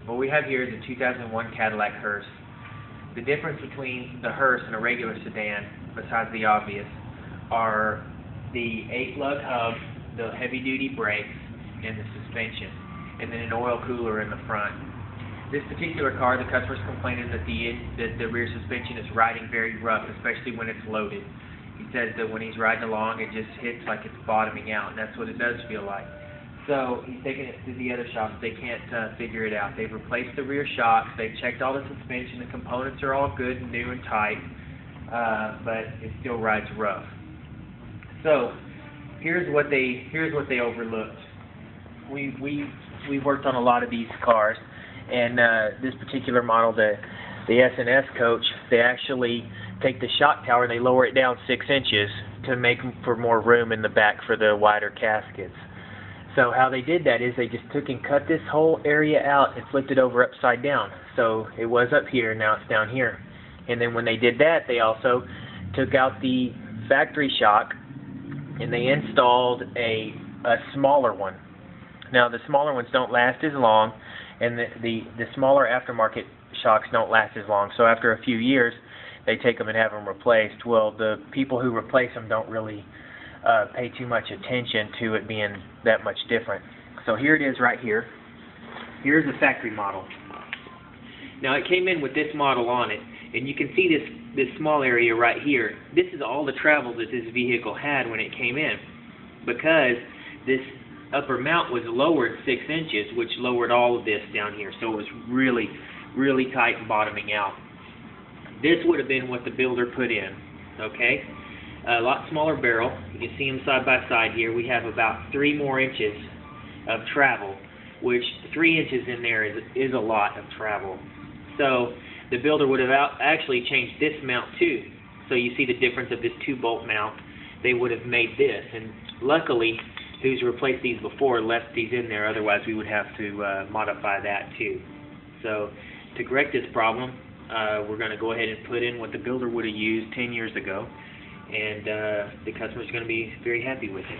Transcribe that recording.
What we have here is a 2001 Cadillac Hearse. The difference between the Hearse and a regular sedan, besides the obvious, are the 8-lug hub, the heavy-duty brakes, and the suspension, and then an oil cooler in the front. This particular car, the customer's complaining that the rear suspension is riding very rough, especially when it's loaded. He says that when he's riding along, it just hits like it's bottoming out, and that's what it does feel like. So he's taking it to the other shops. They can't figure it out. They've replaced the rear shocks. They've checked all the suspension. The components are all good and new and tight, but it still rides rough. So here's what they overlooked. We worked on a lot of these cars, and this particular model, the S&S coach, they actually take the shock tower and they lower it down 6 inches to make for more room in the back for the wider caskets. So how they did that is they just took and cut this whole area out and flipped it over upside down. So it was up here, now it's down here. And then when they did that, they also took out the factory shock and they installed a smaller one. Now the smaller ones don't last as long, and the smaller aftermarket shocks don't last as long. So after a few years, they take them and have them replaced. Well, the people who replace them don't really pay too much attention to it being that much different. So here it is right here. Here's the factory model. Now it came in with this model on it, and you can see this small area right here. This is all the travel that this vehicle had when it came in, because this upper mount was lowered 6 inches, which lowered all of this down here. So it was really, really tight and bottoming out. This would have been what the builder put in, okay? A lot smaller barrel. You can see them side by side here. We have about 3 more inches of travel, which 3 inches in there is a lot of travel. So the builder would have actually changed this mount too. So you see the difference of this 2-bolt mount. They would have made this, and luckily who's replaced these before left these in there. Otherwise we would have to modify that too. So to correct this problem, we're going to go ahead and put in what the builder would have used 10 years ago, and the customer's going to be very happy with it.